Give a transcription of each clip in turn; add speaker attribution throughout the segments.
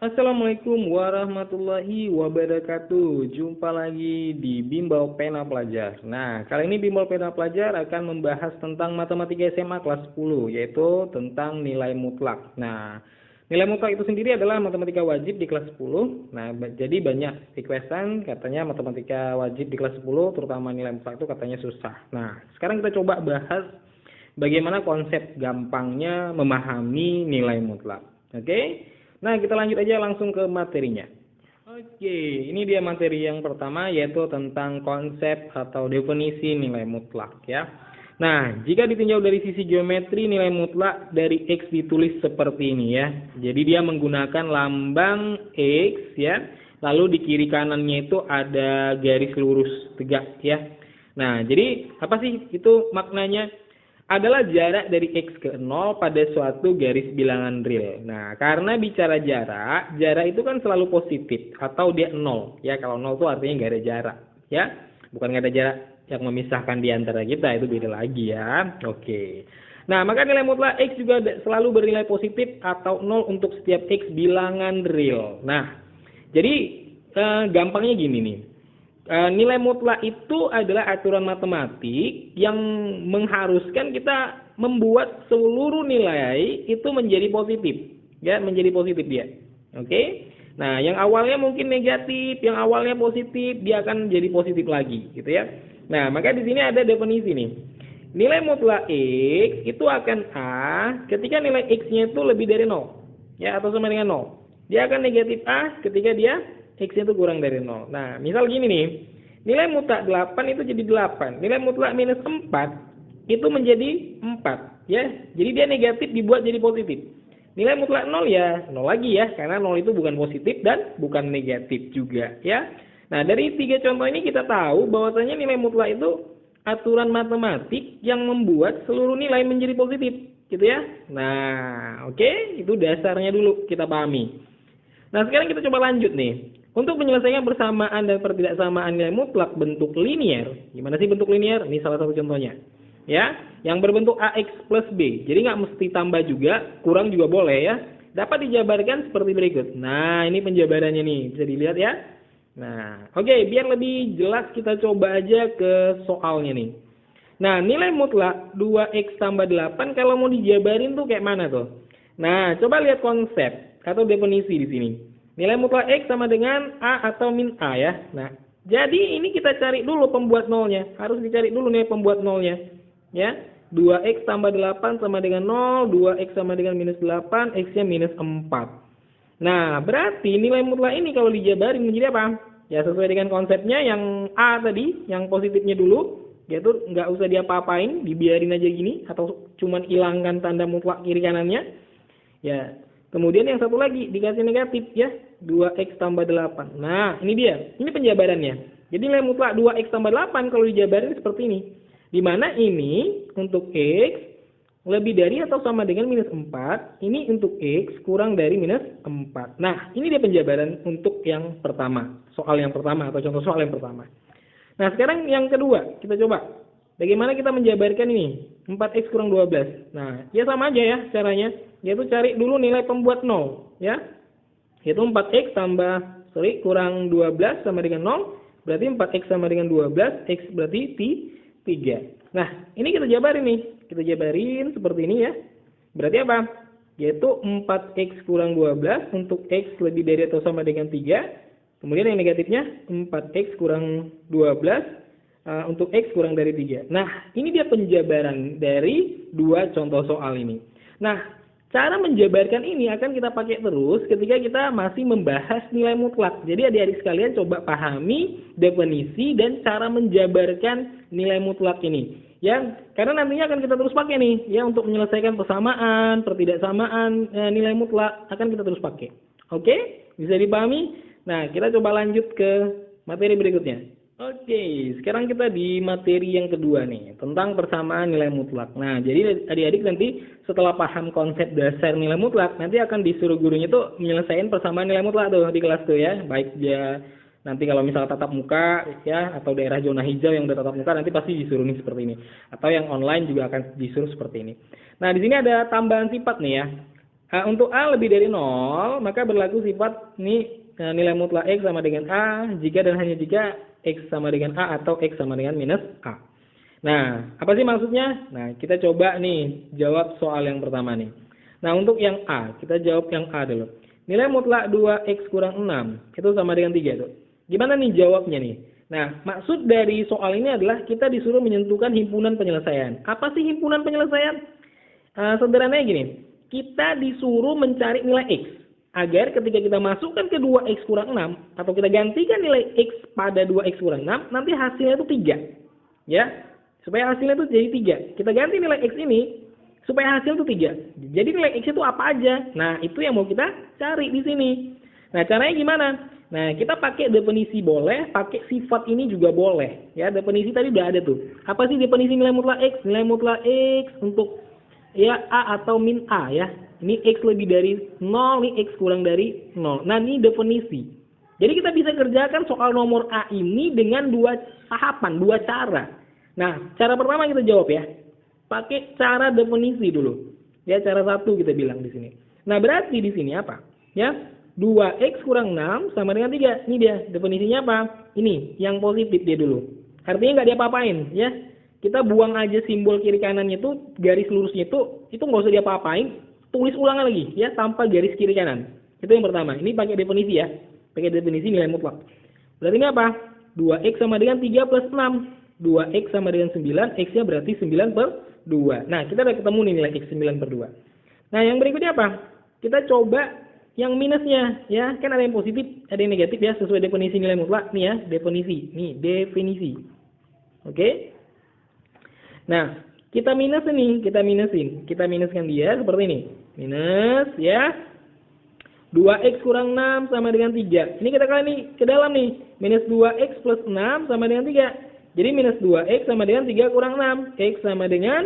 Speaker 1: Assalamualaikum warahmatullahi wabarakatuh. Jumpa lagi di Bimbel Pena Pelajar. Nah, kali ini Bimbel Pena Pelajar akan membahas tentang matematika SMA kelas 10, yaitu tentang nilai mutlak. Nah, nilai mutlak itu sendiri adalah matematika wajib di kelas 10. Nah, jadi banyak requestan katanya matematika wajib di kelas 10, terutama nilai mutlak itu katanya susah. Nah, sekarang kita coba bahas bagaimana konsep gampangnya memahami nilai mutlak. Oke? Nah, kita lanjut aja langsung ke materinya. Oke, ini dia materi yang pertama yaitu tentang konsep atau definisi nilai mutlak ya. Nah, jika ditinjau dari sisi geometri nilai mutlak dari X ditulis seperti ini ya. Jadi dia menggunakan lambang X ya. Lalu di kiri kanannya itu ada garis lurus tegak ya. Nah, jadi apa sih itu maknanya? Adalah jarak dari X ke 0 pada suatu garis bilangan real. Nah, karena bicara jarak, jarak itu kan selalu positif atau dia 0. Ya, kalau 0 itu artinya nggak ada jarak. Ya, bukan nggak ada jarak yang memisahkan di antara kita, itu beda lagi ya. Oke. Nah, maka nilai mutlak X juga selalu bernilai positif atau 0 untuk setiap X bilangan real. Nah, jadi gampangnya gini nih. Nilai mutlak itu adalah aturan matematik yang mengharuskan kita membuat seluruh nilai itu menjadi positif, ya, menjadi positif dia. Oke? Nah, yang awalnya mungkin negatif, yang awalnya positif, dia akan jadi positif lagi, gitu ya. Nah, maka di sini ada definisi nih. Nilai mutlak X itu akan A ketika nilai X-nya itu lebih dari 0, ya, atau sama dengan 0. Dia akan negatif A ketika dia X-nya itu kurang dari 0. Nah, misal gini nih. Nilai mutlak 8 itu jadi 8. Nilai mutlak minus 4 itu menjadi 4. Ya, jadi dia negatif dibuat jadi positif. Nilai mutlak 0 ya 0 lagi ya. Karena 0 itu bukan positif dan bukan negatif juga. Ya. Nah, dari 3 contoh ini kita tahu bahwasanya nilai mutlak itu aturan matematik yang membuat seluruh nilai menjadi positif. Gitu ya. Nah, oke. Itu dasarnya dulu kita pahami. Nah, sekarang kita coba lanjut nih. Untuk menyelesaikan persamaan dan pertidaksamaan nilai mutlak bentuk linier. Gimana sih bentuk linier? Ini salah satu contohnya. Ya, yang berbentuk AX plus B. Jadi nggak mesti tambah juga, kurang juga boleh ya. Dapat dijabarkan seperti berikut. Nah, ini penjabarannya nih. Bisa dilihat ya. Nah, oke. Biar lebih jelas kita coba aja ke soalnya nih. Nah, nilai mutlak 2X tambah 8 kalau mau dijabarin tuh kayak mana tuh? Nah, coba lihat konsep atau definisi di sini. Nilai mutlak X sama dengan A atau min A ya. Nah, jadi ini kita cari dulu pembuat nolnya. Harus dicari dulu nih pembuat nolnya. Ya, 2X tambah 8 sama dengan 0, 2X sama dengan minus 8, X-nya minus 4. Nah, berarti nilai mutlak ini kalau dijabarin menjadi apa? Ya, sesuai dengan konsepnya yang A tadi, yang positifnya dulu. Yaitu nggak usah diapa-apain, dibiarin aja gini. Atau cuman hilangkan tanda mutlak kiri kanannya. Ya, kemudian yang satu lagi dikasih negatif ya. 2X tambah 8. Nah, ini dia. Ini penjabarannya. Jadi nilai mutlak 2X tambah 8 kalau dijabarin seperti ini. Di mana ini untuk X lebih dari atau sama dengan minus 4. Ini untuk X kurang dari minus 4. Nah, ini dia penjabaran untuk yang pertama. Soal yang pertama atau contoh soal yang pertama. Nah, sekarang yang kedua. Kita coba. Bagaimana kita menjabarkan ini? 4X kurang 12. Nah, ya sama aja ya caranya. Yaitu cari dulu nilai pembuat 0. Ya. Yaitu 4X kurang 12 sama dengan 0. Berarti 4X sama dengan 12. X berarti 3. Nah, ini kita jabarin nih. Kita jabarin seperti ini ya. Berarti apa? Yaitu 4X kurang 12 untuk X lebih dari atau sama dengan 3. Kemudian yang negatifnya 4X kurang 12 untuk X kurang dari 3. Nah, ini dia penjabaran dari dua contoh soal ini. Nah, cara menjabarkan ini akan kita pakai terus ketika kita masih membahas nilai mutlak. Jadi adik-adik sekalian coba pahami definisi dan cara menjabarkan nilai mutlak ini. Ya, karena nantinya akan kita terus pakai nih ya untuk menyelesaikan persamaan, pertidaksamaan nilai mutlak akan kita terus pakai. Oke? Bisa dipahami? Nah, kita coba lanjut ke materi berikutnya. Oke, sekarang kita di materi yang kedua nih, tentang persamaan nilai mutlak. Nah, jadi adik-adik nanti setelah paham konsep dasar nilai mutlak, nanti akan disuruh gurunya tuh menyelesaikan persamaan nilai mutlak tuh di kelas tuh ya. Baik dia nanti kalau misalnya tatap muka ya, atau daerah zona hijau yang udah tatap muka nanti pasti disuruh nih seperti ini. Atau yang online juga akan disuruh seperti ini. Nah, di sini ada tambahan sifat nih ya. Untuk A lebih dari 0, maka berlaku sifat ini nilai mutlak X sama dengan A jika dan hanya jika X sama dengan A atau X sama dengan minus A. Nah, apa sih maksudnya? Nah, kita coba nih jawab soal yang pertama nih. Nah, untuk yang A, kita jawab yang A dulu. Nilai mutlak 2X kurang 6, itu sama dengan 3 tuh. Gimana nih jawabnya nih? Nah, maksud dari soal ini adalah kita disuruh menentukan himpunan penyelesaian. Apa sih himpunan penyelesaian? Sederhananya gini, kita disuruh mencari nilai X. Agar ketika kita masukkan ke 2X kurang 6, atau kita gantikan nilai X pada 2X kurang 6, nanti hasilnya itu 3. Ya, supaya hasilnya itu jadi 3. Kita ganti nilai X ini, supaya hasil itu 3. Jadi nilai X itu apa aja? Nah, itu yang mau kita cari di sini. Nah, caranya gimana? Nah, kita pakai definisi boleh, pakai sifat ini juga boleh. Ya, definisi tadi udah ada tuh. Apa sih definisi nilai mutlak X? Nilai mutlak X untuk ya A atau min A ya. Ini X lebih dari 0, ini X kurang dari 0. Nah, ini definisi. Jadi kita bisa kerjakan soal nomor A ini dengan dua tahapan, dua cara. Nah, cara pertama kita jawab ya. Pakai cara definisi dulu. Ya, cara 1 kita bilang di sini. Nah, berarti di sini apa? Ya, 2X kurang 6 sama dengan 3. Ini dia, definisinya apa? Ini, yang positif dia dulu. Artinya nggak diapa-apain, ya. Kita buang aja simbol kiri kanannya itu, garis lurusnya itu nggak usah diapa-apain. Tulis ulang lagi, ya, tanpa garis kiri kanan. Itu yang pertama. Ini pakai definisi ya. Pakai definisi nilai mutlak. Berarti ini apa? 2X sama dengan 3 plus 6. 2X sama dengan 9, X-nya berarti 9 per 2. Nah, kita udah ketemu nih nilai X 9 per 2. Nah, yang berikutnya apa? Kita coba yang minusnya, ya. Kan ada yang positif, ada yang negatif ya, sesuai definisi nilai mutlak. Nih ya, definisi. Nih, definisi. Oke? Nah, kita minus ini, kita minusin. Kita minuskan dia seperti ini. Minus, ya. 2X kurang 6 sama dengan 3. Ini kita kali nih ke dalam nih. Minus 2X plus 6 sama dengan 3. Jadi minus 2X sama dengan 3 kurang 6. X sama dengan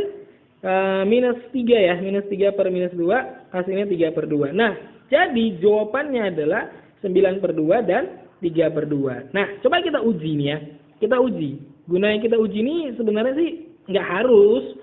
Speaker 1: minus 3 ya. Minus 3 per minus 2. Hasilnya 3 per 2. Nah, jadi jawabannya adalah 9 per 2 dan 3 per 2. Nah, coba kita uji nih ya. Kita uji. Gunanya kita uji ini sebenarnya sih nggak harus.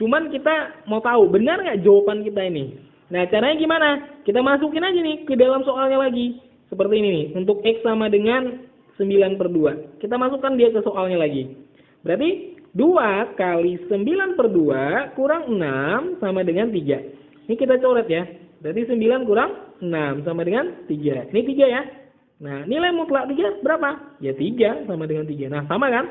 Speaker 1: Cuman kita mau tahu benar nggak jawaban kita ini. Nah, caranya gimana? Kita masukin aja nih ke dalam soalnya lagi. Seperti ini nih. Untuk X sama dengan 9 per 2. Kita masukkan dia ke soalnya lagi. Berarti 2 kali 9 per 2 kurang 6 sama dengan 3. Ini kita coret ya. Berarti 9 kurang 6 sama dengan 3. Ini 3 ya. Nah, nilai mutlak 3 berapa? Ya 3 sama dengan 3. Nah, sama kan?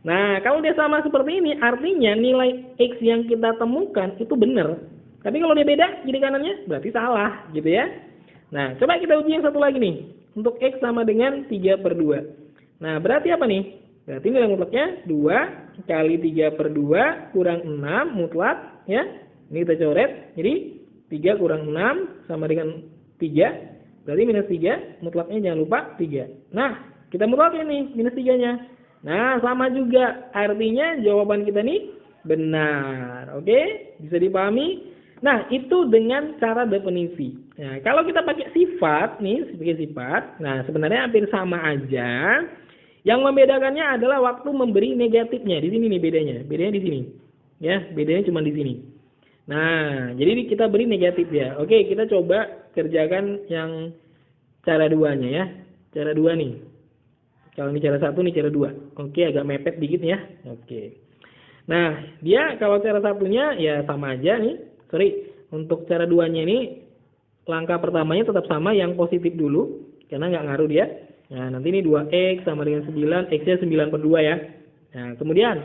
Speaker 1: Nah, kalau dia sama seperti ini, artinya nilai X yang kita temukan itu benar. Tapi kalau dia beda kiri kanannya, berarti salah, gitu ya. Nah, coba kita uji yang satu lagi nih. Untuk X sama dengan 3 per 2. Nah, berarti apa nih? Berarti nilai mutlaknya 2 kali 3 per 2 kurang 6 mutlak, ya. Ini kita coret. Jadi, 3 kurang 6 sama dengan 3. Berarti minus 3, mutlaknya jangan lupa 3. Nah, kita mutlakin nih, minus 3-nya. Nah, sama juga. Artinya jawaban kita nih benar. Oke? Bisa dipahami? Nah, itu dengan cara definisi. Nah, kalau kita pakai sifat nih, sebagai sifat, nah sebenarnya hampir sama aja. Yang membedakannya adalah waktu memberi negatifnya. Di sini nih bedanya. Bedanya di sini. Ya, bedanya cuma di sini. Nah, jadi kita beri negatif ya. Oke, kita coba kerjakan yang cara 2-nya ya. Cara 2 nih. Kalau ini cara 1, nih cara 2. Oke, agak mepet dikit ya. Oke. Nah, dia kalau cara 1-nya ya sama aja nih. Untuk cara 2-nya ini langkah pertamanya tetap sama, yang positif dulu karena nggak ngaruh dia. Nah, nanti ini 2X sama dengan 9, X-nya 9 per 2 ya. Nah, kemudian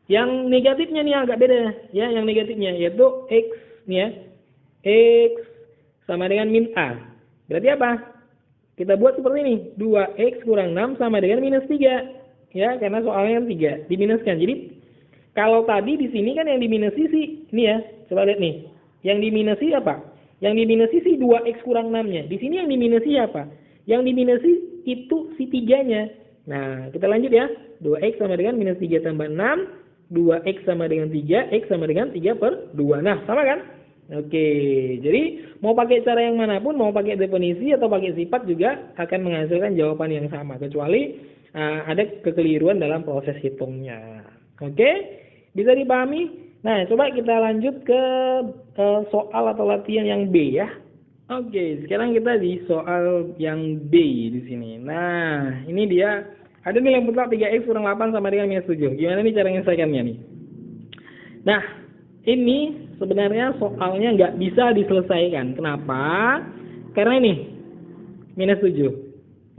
Speaker 1: yang negatifnya nih agak beda ya, yang negatifnya yaitu X nih ya. X sama dengan min A. Berarti apa? Kita buat seperti ini. 2X kurang 6 sama dengan minus 3. Ya, karena soalnya kan 3 diminuskan. Jadi kalau tadi di sini kan yang diminusi sih ini ya. Coba lihat nih. Yang diminusi apa? Yang diminusi sih 2X kurang 6-nya. Di sini yang diminusi apa? Yang diminusi itu si 3-nya. Nah, kita lanjut ya. 2X sama dengan minus 3 tambah 6. 2X sama dengan 3. X sama dengan 3 per 2. Nah, sama kan? Oke. Jadi, mau pakai cara yang manapun, mau pakai definisi atau pakai sifat juga akan menghasilkan jawaban yang sama. Kecuali ada kekeliruan dalam proses hitungnya. Oke? Bisa dipahami? Nah, coba kita lanjut ke soal atau latihan yang B ya. Oke, sekarang kita di soal yang B di sini. Nah, ini dia ada nilai mutlak 3x kurang 8 sama dengan minus 7. Gimana nih cara menyelesaikannya nih? Nah, ini sebenarnya soalnya nggak bisa diselesaikan. Kenapa? Karena ini minus 7.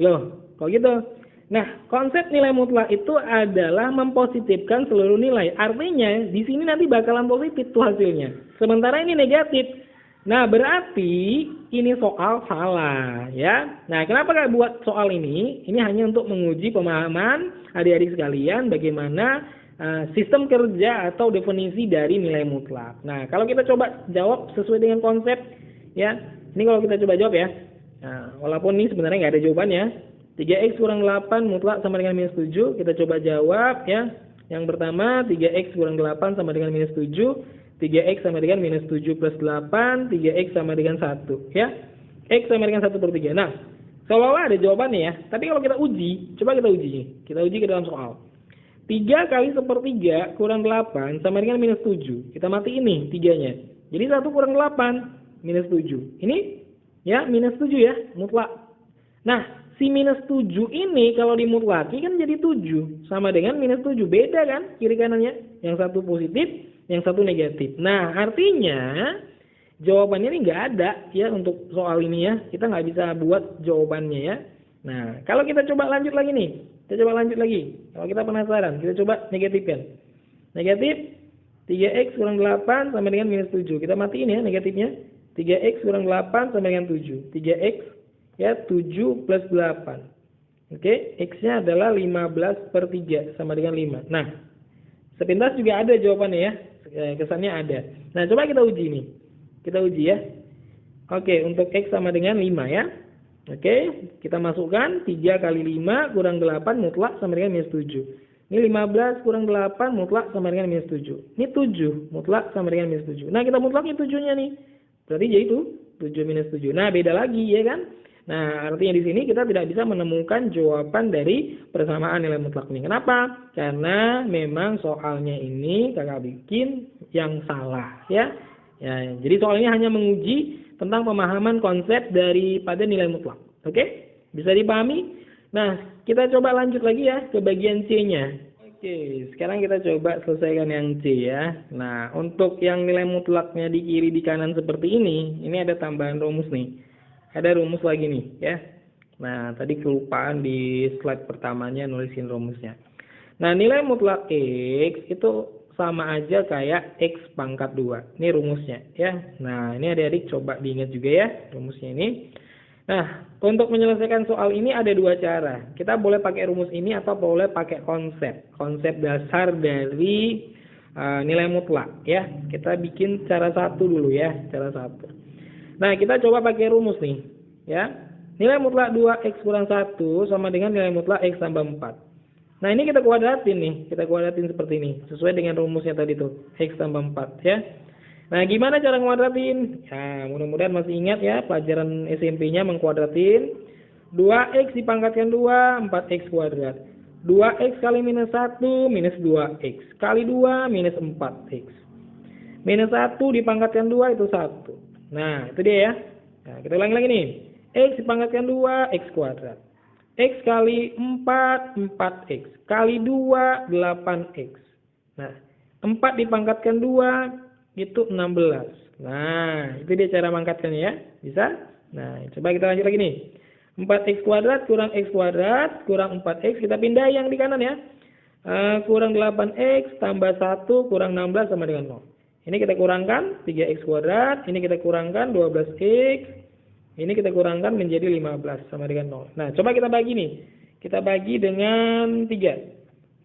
Speaker 1: Loh, kok gitu? Nah, konsep nilai mutlak itu adalah mempositifkan seluruh nilai. Artinya, di sini nanti bakalan positif tuh hasilnya. Sementara ini negatif. Nah, berarti ini soal salah, ya. Nah, kenapa nggak buat soal ini? Ini hanya untuk menguji pemahaman adik-adik sekalian bagaimana sistem kerja atau definisi dari nilai mutlak. Nah, kalau kita coba jawab sesuai dengan konsep, ya. Ini kalau kita coba jawab ya. Nah, walaupun ini sebenarnya nggak ada jawabannya. 3x kurang 8 mutlak sama dengan minus 7. Kita coba jawab ya. Yang pertama 3x kurang 8 sama dengan minus 7. 3x sama dengan minus 7 plus 8. 3x sama dengan 1 ya. X sama dengan 1/3. Nah, seolah-olah ada jawabannya ya. Tapi kalau kita uji, coba kita uji. Kita uji ke dalam soal. 3 kali 1/3 kurang 8 sama dengan minus 7. Kita matiin nih 3-nya. Jadi 1 kurang 8 minus 7. Ini ya minus 7 ya, mutlak. Nah, si minus 7 ini kalau dimutlaki kan jadi 7. Sama dengan minus 7. Beda kan kiri kanannya. Yang satu positif, yang satu negatif. Nah, artinya jawabannya ini nggak ada ya untuk soal ini ya. Kita nggak bisa buat jawabannya ya. Nah, kalau kita coba lanjut lagi nih. Kita coba lanjut lagi. Kalau kita penasaran, kita coba negatifkan. Negatif 3x kurang 8 sama dengan minus 7. Kita matiin ya negatifnya. 3x kurang 8 sama dengan 7. 3x ya 7 plus 8. Oke, x-nya adalah 15/3 sama dengan 5. Nah, sepintas juga ada jawabannya ya. Kesannya ada. Nah, coba kita uji nih. Kita uji ya. Oke, untuk x sama dengan 5 ya. Oke, kita masukkan 3 kali 5 kurang 8 mutlak sama dengan minus 7. Ini 15 kurang 8 mutlak sama dengan minus 7. Ini 7 mutlak sama dengan minus 7. Nah, kita mutlakin 7-nya nih. Berarti jadi itu 7 minus 7. Nah, beda lagi ya kan? Nah, artinya di sini kita tidak bisa menemukan jawaban dari persamaan nilai mutlak ini. Kenapa? Karena memang soalnya ini kakak bikin yang salah ya. Ya, jadi soalnya hanya menguji tentang pemahaman konsep daripada nilai mutlak. Oke? Bisa dipahami? Nah, kita coba lanjut lagi ya ke bagian C-nya. Oke, sekarang kita coba selesaikan yang C ya. Nah, untuk yang nilai mutlaknya di kiri di kanan seperti ini ada tambahan rumus nih. Ada rumus lagi nih ya. Nah, tadi kelupaan di slide pertamanya nulisin rumusnya. Nah, nilai mutlak X itu sama aja kayak X pangkat 2. Ini rumusnya ya. Nah, ini adik-adik coba diingat juga ya rumusnya ini. Nah, untuk menyelesaikan soal ini ada dua cara. Kita boleh pakai rumus ini atau boleh pakai konsep dasar dari nilai mutlak ya. Kita bikin cara satu dulu ya, cara satu. Nah, kita coba pakai rumus nih ya. Nilai mutlak 2x kurang 1 sama dengan nilai mutlak x tambah 4. Nah, ini kita kuadratin nih. Kita kuadratin seperti ini. Sesuai dengan rumusnya tadi tuh. X tambah 4 ya. Nah, gimana cara kuadratin? Ya, mudah-mudahan masih ingat ya. Pelajaran SMP-nya mengkuadratin. 2x dipangkatkan 2, 4x kuadrat. 2x kali minus 1, minus 2x. Kali 2, minus 4x. Minus 1 dipangkatkan 2, itu 1. Nah, itu dia ya. Nah, kita ulangi lagi nih. X dipangkatkan 2, x kuadrat. X kali 4, 4x. Kali 2, 8x. Nah, 4 dipangkatkan 2, itu 16. Nah, itu dia cara mangkatkannya ya. Bisa? Nah, coba kita lanjut lagi nih. 4x kuadrat kurang x kuadrat kurang 4x. Kita pindah yang di kanan ya. Kurang 8x tambah 1 kurang 16 sama dengan 0. Ini kita kurangkan 3x kuadrat. Ini kita kurangkan 12x. Ini kita kurangkan menjadi 15 sama dengan 0. Nah, coba kita bagi nih. Kita bagi dengan 3.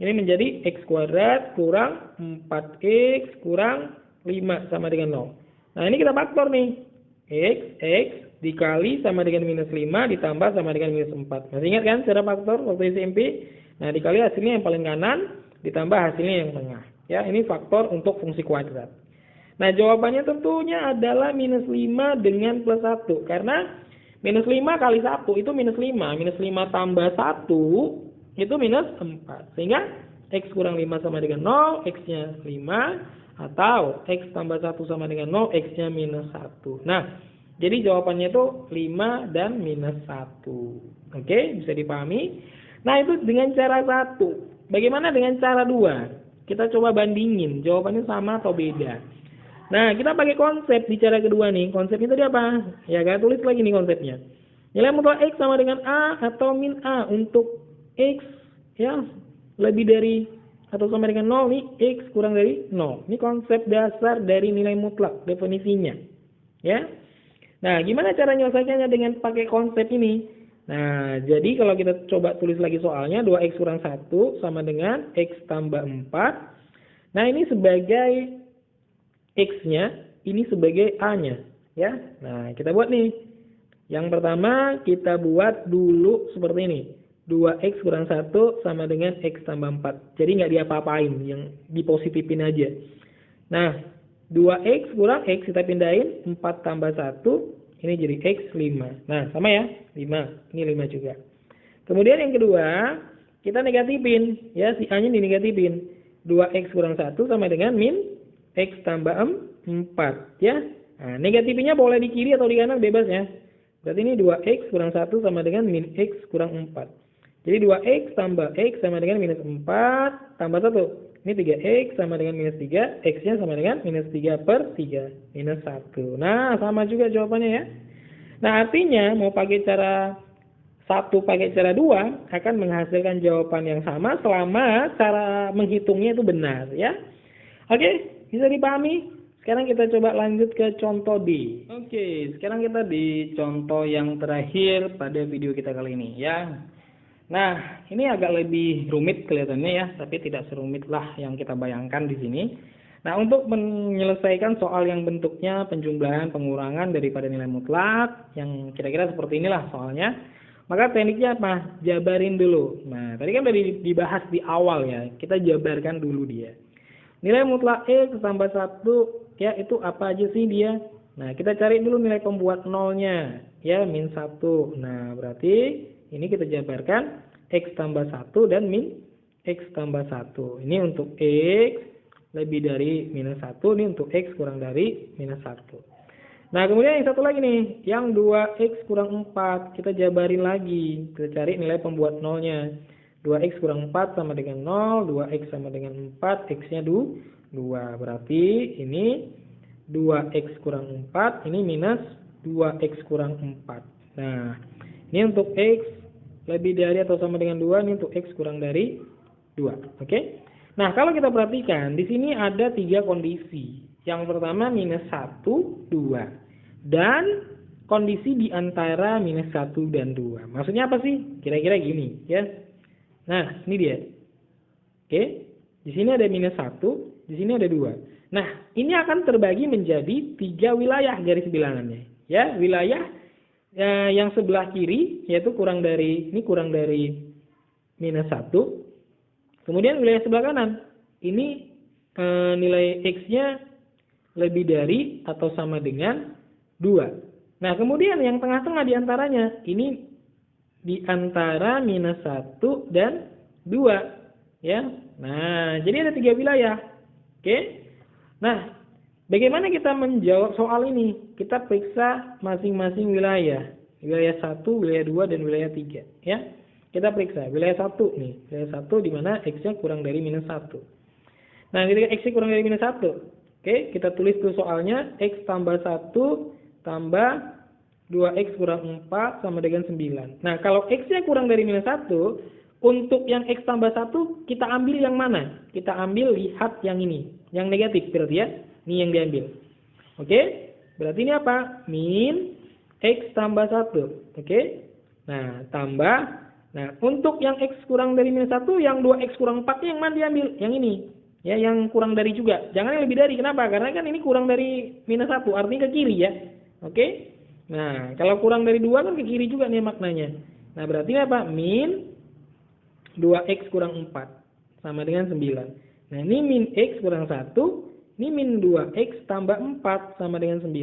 Speaker 1: Ini menjadi x kuadrat kurang 4x kurang 5 sama dengan 0. Nah, ini kita faktor nih. X dikali sama dengan minus 5 ditambah sama dengan minus 4. Masih ingat kan cara faktor waktu SMP? Nah, dikali hasilnya yang paling kanan ditambah hasilnya yang tengah. Ya, ini faktor untuk fungsi kuadrat. Nah, jawabannya tentunya adalah minus 5 dengan plus 1. Karena minus 5 kali 1 itu minus 5. Minus 5 tambah 1 itu minus 4. Sehingga X kurang 5 sama dengan 0, X-nya 5, atau X tambah 1 sama dengan 0, X-nya minus 1. Nah, jadi jawabannya itu 5 dan minus 1. Oke, bisa dipahami? Nah, itu dengan cara 1. Bagaimana dengan cara 2? Kita coba bandingin, jawabannya sama atau beda. Nah, kita pakai konsep di cara kedua nih. Konsepnya tadi apa? Ya kan, tulis lagi nih konsepnya. Nilai mutlak X sama dengan A atau min A untuk X ya lebih dari atau sama dengan 0 nih, X kurang dari 0. Ini konsep dasar dari nilai mutlak, definisinya. Ya. Nah, gimana cara menyelesaikannya dengan pakai konsep ini? Nah, jadi kalau kita coba tulis lagi soalnya, 2X kurang 1 sama dengan X tambah 4. Nah, ini sebagai X-nya, ini sebagai A-nya. Ya. Nah, kita buat nih. Yang pertama, kita buat dulu seperti ini. 2X kurang 1 sama dengan X tambah 4. Jadi nggak diapa-apain, yang dipositifin aja. Nah, 2X kurang X kita pindahin, 4 tambah 1, ini jadi X 5. Nah, sama ya, 5. Ini 5 juga. Kemudian yang kedua, kita negatifin. Ya, si A-nya dinegatifin. 2X kurang 1 sama dengan min X tambah 4. Ya. Nah, negatifinnya boleh di kiri atau di kanan, bebas ya. Berarti ini 2X kurang 1 sama dengan min X kurang 4. Jadi 2X tambah X sama dengan minus 4 tambah 1. Ini 3X sama dengan minus 3. X-nya sama dengan minus 3 per 3. Minus 1. Nah, sama juga jawabannya ya. Nah, artinya mau pakai cara 1 pakai cara 2 akan menghasilkan jawaban yang sama selama cara menghitungnya itu benar ya. Oke, bisa dipahami? Sekarang kita coba lanjut ke contoh D. Oke, sekarang kita di contoh yang terakhir pada video kita kali ini ya. Nah, ini agak lebih rumit kelihatannya ya, tapi tidak serumit lah yang kita bayangkan di sini. Nah, untuk menyelesaikan soal yang bentuknya penjumlahan pengurangan daripada nilai mutlak, yang kira-kira seperti inilah soalnya, maka tekniknya apa? Jabarin dulu. Nah, tadi kan udah dibahas di awal ya, kita jabarkan dulu dia. Nilai mutlak X tambah 1, ya itu apa aja sih dia? Nah, kita cari dulu nilai pembuat nolnya, ya min 1. Nah, berarti ini kita jabarkan X tambah 1 dan min X tambah 1. Ini untuk X lebih dari minus 1. Ini untuk X kurang dari minus 1. Nah, kemudian yang satu lagi nih. Yang 2X kurang 4. Kita jabarin lagi. Kita cari nilai pembuat nolnya. 2X kurang 4 sama dengan 0. 2X sama dengan 4. X-nya 2. Berarti ini 2X kurang 4. Ini minus 2X kurang 4. Nah, ini untuk X lebih dari atau sama dengan 2, ini untuk X kurang dari 2. Oke? Nah, kalau kita perhatikan, di sini ada 3 kondisi. Yang pertama minus 1, 2. Dan kondisi di antara minus 1 dan 2. Maksudnya apa sih? Kira-kira gini, ya. Nah, ini dia. Oke? Di sini ada minus 1, di sini ada 2. Nah, ini akan terbagi menjadi 3 wilayah garis bilangannya. Ya, wilayah yang sebelah kiri yaitu kurang dari minus 1. Kemudian wilayah sebelah kanan ini nilai X-nya lebih dari atau sama dengan 2. Nah, kemudian yang tengah-tengah di antaranya ini di antara minus 1 dan 2 ya. Nah, jadi ada 3 wilayah. Oke. Nah, bagaimana kita menjawab soal ini? Kita periksa masing-masing wilayah. Wilayah 1, wilayah 2, dan wilayah 3. Ya. Kita periksa. Wilayah 1 nih. Wilayah 1 di mana X-nya kurang dari minus 1. Nah, ketika X-nya kurang dari minus 1. Oke, kita tulis tuh soalnya. X tambah 1 tambah 2X kurang 4 sama dengan 9. Nah, kalau X-nya kurang dari minus 1, untuk yang X tambah 1, kita ambil yang mana? Kita ambil lihat yang ini. Yang negatif berarti ya. Ini yang diambil. Oke. Berarti ini apa? Min X tambah 1. Oke. Nah, tambah. Nah, untuk yang X kurang dari minus 1, yang 2X kurang 4 yang mana diambil? Yang ini. Ya, yang kurang dari juga. Jangan yang lebih dari. Kenapa? Karena kan ini kurang dari minus 1. Artinya ke kiri ya. Oke. Nah, kalau kurang dari 2 kan ke kiri juga nih maknanya. Nah, berarti ini apa? Min 2X kurang 4. Sama dengan 9. Nah, ini min X kurang 1. Ini min 2X tambah 4 sama dengan 9.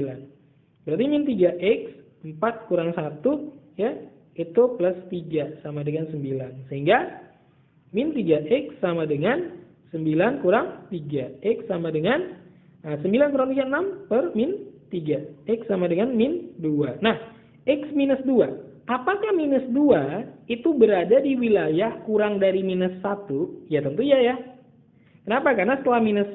Speaker 1: Berarti min 3X, 4 kurang 1, ya, itu plus 3 sama dengan 9. Sehingga min 3X sama dengan 9 kurang 3. X sama dengan 9 kurang 3, 6 per min 3. X sama dengan min 2. Nah, X minus 2. Apakah minus 2 itu berada di wilayah kurang dari minus 1? Ya tentu ya. Kenapa? Karena setelah minus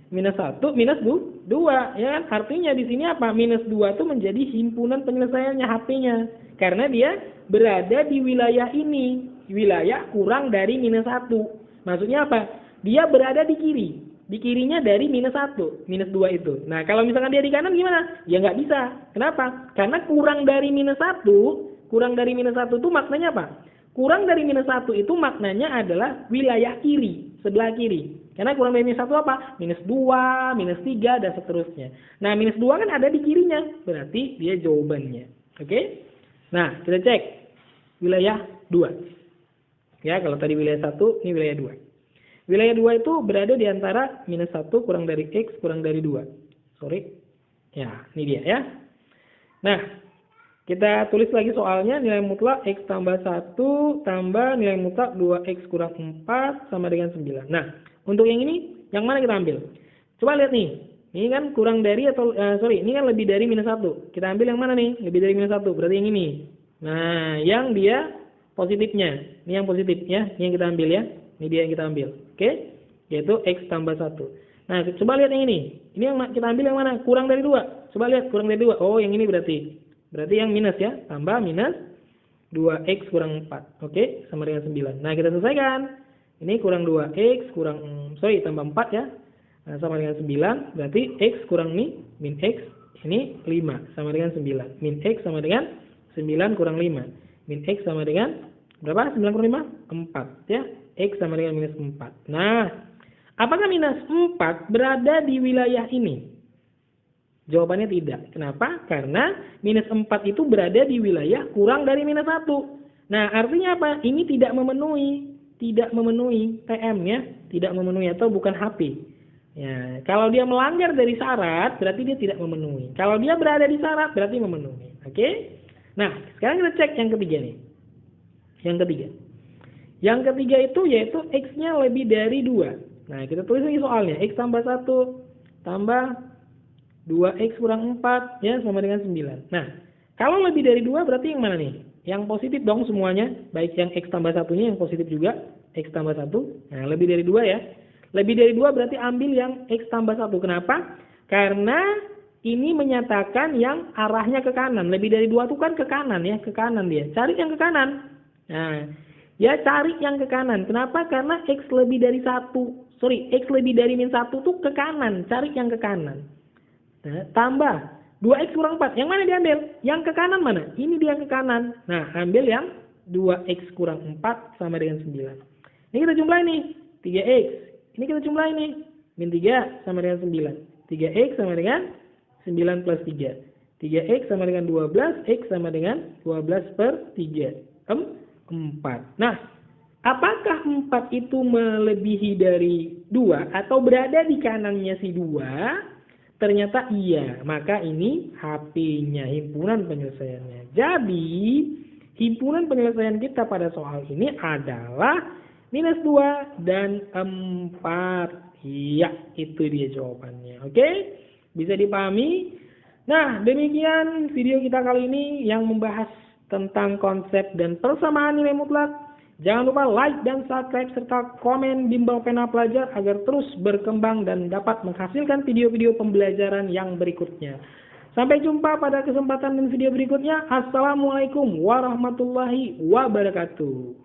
Speaker 1: 1, minus 2. Ya kan? Artinya di sini apa? Minus 2 itu menjadi himpunan penyelesaiannya HP-nya. Karena dia berada di wilayah ini. Wilayah kurang dari minus 1. Maksudnya apa? Dia berada di kiri. Di kirinya dari minus 1, minus 2 itu. Nah, kalau misalkan dia di kanan gimana? Ya nggak bisa. Kenapa? Karena kurang dari minus 1 itu maknanya apa? Kurang dari minus 1 itu maknanya adalah wilayah kiri, sebelah kiri. Karena kurang dari minus 1 apa? Minus 2, minus 3, dan seterusnya. Nah, minus 2 kan ada di kirinya. Berarti dia jawabannya. Oke? Nah, kita cek wilayah 2. Ya, kalau tadi wilayah 1, ini wilayah 2. Wilayah 2 itu berada di antara minus 1 kurang dari X kurang dari 2. Sorry. Ya, ini dia ya. Nah, kita tulis lagi soalnya, nilai mutlak X tambah 1 tambah nilai mutlak 2X kurang 4 sama dengan 9. Nah, untuk yang ini, yang mana kita ambil? Coba lihat nih. Ini kan kurang dari atau, ini kan lebih dari minus 1. Kita ambil yang mana nih? Lebih dari minus 1. Berarti yang ini. Nah, yang dia positifnya. Ini yang positif ya. Ini yang kita ambil ya. Ini dia yang kita ambil. Oke? Yaitu X tambah 1. Nah, coba lihat yang ini. Ini yang kita ambil yang mana? Kurang dari 2. Coba lihat kurang dari 2. Oh, yang ini berarti. Berarti yang minus ya. Tambah minus 2X kurang 4. Oke? Sama dengan 9. Nah, kita selesaikan. Ini kurang 2X kurang, tambah 4 ya. Nah, sama dengan 9. Berarti X kurang min X. Ini 5. Sama dengan 9. Min X sama dengan 9 kurang 5. Min X sama dengan berapa? 9 kurang 5? 4 ya. X sama dengan minus 4. Nah, apakah minus 4 berada di wilayah ini? Jawabannya tidak. Kenapa? Karena minus 4 itu berada di wilayah kurang dari minus 1. Nah, artinya apa? Ini tidak memenuhi. Tidak memenuhi TM ya. Tidak memenuhi atau bukan HP. Ya, kalau dia melanggar dari syarat, berarti dia tidak memenuhi. Kalau dia berada di syarat, berarti memenuhi. Oke? Nah, sekarang kita cek yang ketiga nih. Yang ketiga itu yaitu X-nya lebih dari 2. Nah, kita tulis lagi soalnya. X tambah 1 tambah 2X kurang 4 ya sama dengan 9. Nah, kalau lebih dari 2 berarti yang mana nih? Yang positif dong semuanya. Baik yang X tambah 1-nya yang positif juga. X tambah 1. Nah, lebih dari 2 ya. Lebih dari 2 berarti ambil yang X tambah 1. Kenapa? Karena ini menyatakan yang arahnya ke kanan. Lebih dari 2 itu kan ke kanan ya. Ke kanan dia. Cari yang ke kanan. Nah, ya cari yang ke kanan. Kenapa? Karena X lebih dari 1. X lebih dari min 1 tuh ke kanan. Cari yang ke kanan. Nah, tambah 2X kurang 4. Yang mana diambil? Yang ke kanan mana? Ini dia yang ke kanan. Nah, ambil yang 2X kurang 4 sama dengan 9. Ini kita jumlahin nih. 3X. Ini kita jumlahin nih. Min 3 sama dengan 9. 3X sama dengan 9 plus 3. 3X sama dengan 12. X sama dengan 12 per 3. 4. Nah, apakah 4 itu melebihi dari 2 atau berada di kanannya si 2? Ternyata iya. Maka ini HP-nya, himpunan penyelesaiannya. Jadi, himpunan penyelesaian kita pada soal ini adalah minus 2 dan 4. Iya, itu dia jawabannya. Oke? Bisa dipahami? Nah, demikian video kita kali ini yang membahas tentang konsep dan persamaan nilai mutlak. Jangan lupa like dan subscribe serta komen Bimbel Pena Pelajar agar terus berkembang dan dapat menghasilkan video-video pembelajaran yang berikutnya. Sampai jumpa pada kesempatan dan video berikutnya. Assalamualaikum warahmatullahi wabarakatuh.